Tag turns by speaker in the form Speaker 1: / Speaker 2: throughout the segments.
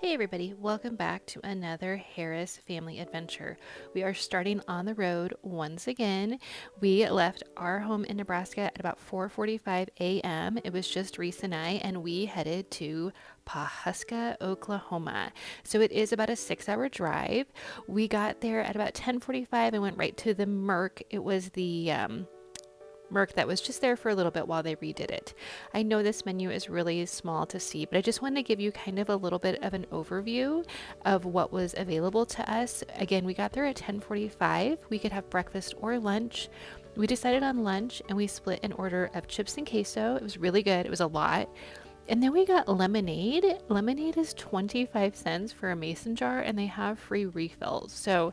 Speaker 1: Hey everybody, welcome back to another Harris family adventure. We are starting on the road once again. We left our home in Nebraska at about 4:45 a.m. It was just Reese and I, and we headed to Pawhuska, Oklahoma. So it is about a 6-hour drive. We got there at about 10:45 and went right to the Merc. It was the Merc that was just there for a little bit while they redid it. I know this menu is really small to see, but I just wanted to give you kind of a little bit of an overview of what was available to us. Again, we got there at 10:45. We could have breakfast or lunch. We decided on lunch and we split an order of chips and queso. It was really good. It was a lot. And then we got lemonade. Lemonade is 25 cents for a mason jar and they have free refills. So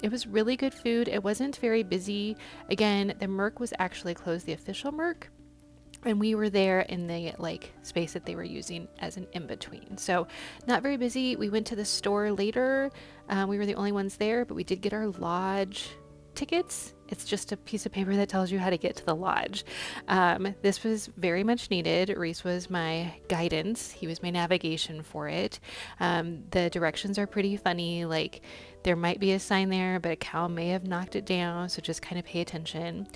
Speaker 1: it was really good food. It wasn't very busy. Again, the Merc was actually closed, the official Merc, and we were there in the space that they were using as an in-between. So not very busy. We went to the store later. We were the only ones there, but we did get our lodge tickets. It's just a piece of paper that tells you how to get to the lodge. This was very much needed. Reese was my guidance. He was my navigation for it. The directions are pretty funny. Like, there might be a sign there, but a cow may have knocked it down, so just kind of pay attention.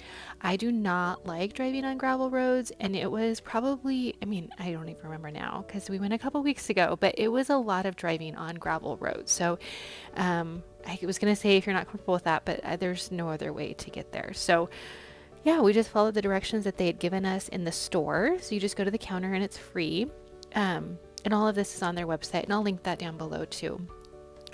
Speaker 1: I do not like driving on gravel roads, and it was probably, I don't even remember now because we went a couple weeks ago, but it was a lot of driving on gravel roads. So I was going to say if you're not comfortable with that, but there's no other way to get there. So yeah, we just followed the directions that they had given us in the store. So you just go to the counter and it's free. And all of this is on their website, and I'll link that down below too.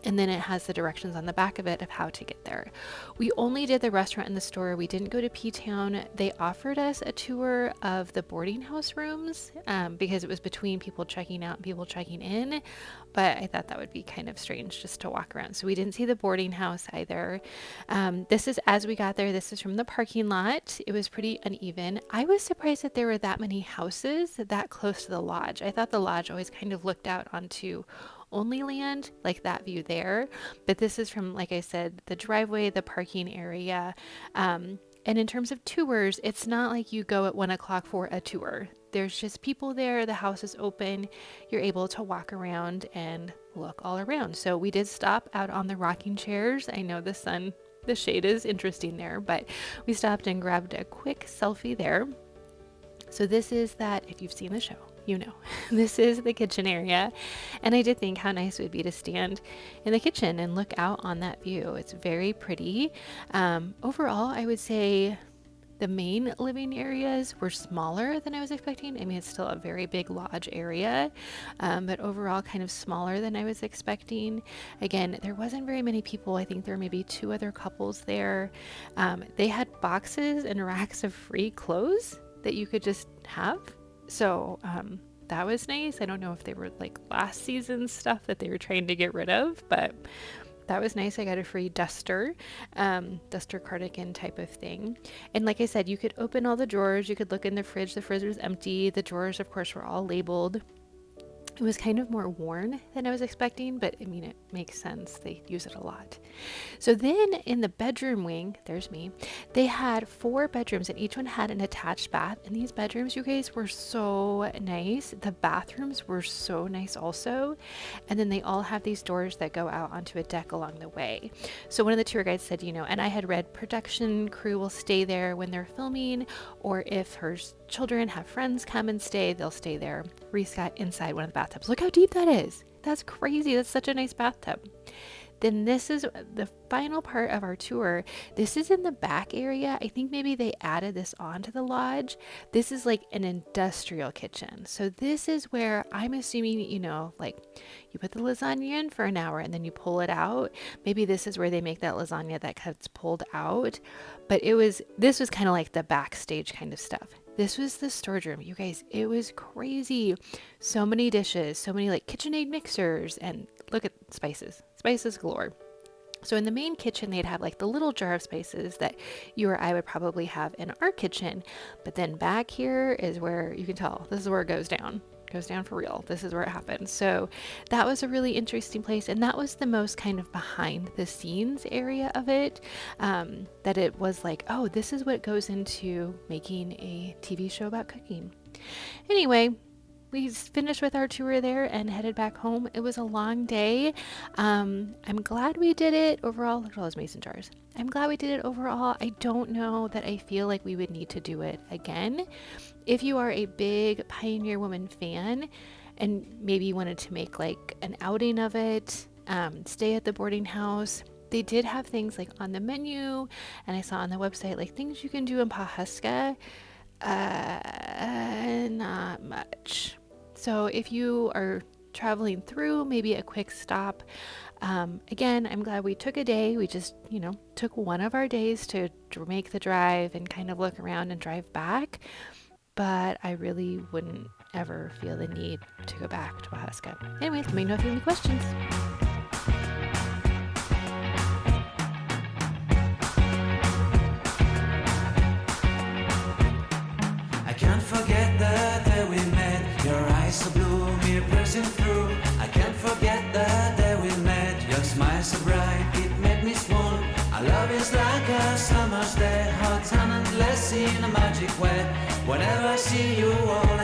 Speaker 1: And then it has the directions on the back of it of how to get there. We only did the restaurant in the store. We didn't go to P-Town. They offered us a tour of the boarding house rooms because it was between people checking out and people checking in. But I thought that would be kind of strange just to walk around. So we didn't see the boarding house either. This is as we got there. This is from the parking lot. It was pretty uneven. I was surprised that there were that many houses that close to the lodge. I thought the lodge always kind of looked out onto only land, like that view there, but this is from, like I said, the driveway, the parking area. And in terms of tours, it's not like you go at 1 o'clock for a tour. There's just people there, the house is open, you're able to walk around and look all around. So we did stop out on the rocking chairs. I know the shade is interesting there, but we stopped and grabbed a quick selfie there. So this is that, if you've seen the show, you know, this is the kitchen area. And I did think how nice it would be to stand in the kitchen and look out on that view. It's very pretty. Overall, I would say the main living areas were smaller than I was expecting. It's still a very big lodge area, but overall kind of smaller than I was expecting. Again, there wasn't very many people. I think there were maybe 2 other couples there. They had boxes and racks of free clothes that you could just have. So that was nice. I don't know if they were like last season's stuff that they were trying to get rid of, but that was nice. I got a free duster cardigan type of thing. And like I said, you could open all the drawers. You could look in the fridge. The fridge was empty. The drawers, of course, were all labeled. It was kind of more worn than I was expecting, but it makes sense. They use it a lot. So then in the bedroom wing, there's me, they had 4 bedrooms and each one had an attached bath. And these bedrooms, you guys, were so nice. The bathrooms were so nice also. And then they all have these doors that go out onto a deck along the way. So one of the tour guides said, and I had read production crew will stay there when they're filming, or if her children have friends come and stay, they'll stay there. Reese got inside one of the bathtubs. Look how deep that is. That's crazy. That's such a nice bathtub. Then this is the final part of our tour. This is in the back area. I think maybe they added this onto the lodge. This is like an industrial kitchen. So this is where I'm assuming, like you put the lasagna in for an hour and then you pull it out. Maybe this is where they make that lasagna that gets pulled out. But this was kind of like the backstage kind of stuff. This was the storage room. You guys, it was crazy. So many dishes, so many like KitchenAid mixers, and look at spices galore. So in the main kitchen, they'd have like the little jar of spices that you or I would probably have in our kitchen. But then back here is where you can tell this is where it goes down. Goes down for real. This is where it happens. So that was a really interesting place, and that was the most kind of behind the scenes area of it, that it was like, oh, this is what goes into making a TV show about cooking. Anyway, we finished with our tour there and headed back home. It was a long day. I'm glad we did it overall. Look at all those mason jars. I'm glad we did it overall. I don't know that I feel like we would need to do it again. If you are a big Pioneer Woman fan and maybe you wanted to make like an outing of it, stay at the boarding house, they did have things like on the menu, and I saw on the website like things you can do in Pawhuska. Not much. So if you are traveling through, maybe a quick stop. Again, I'm glad we took a day. We just, took one of our days to make the drive and kind of look around and drive back. But I really wouldn't ever feel the need to go back to Pawhuska. Anyways, let me know if you have any questions.
Speaker 2: I can't forget the day we met. Your eyes so blue, me piercing through. I can't forget the day we met. Your smile so bright, it made me swoon. Our love is like a summer's day, hot and endless in a magic way. Whenever I see you, all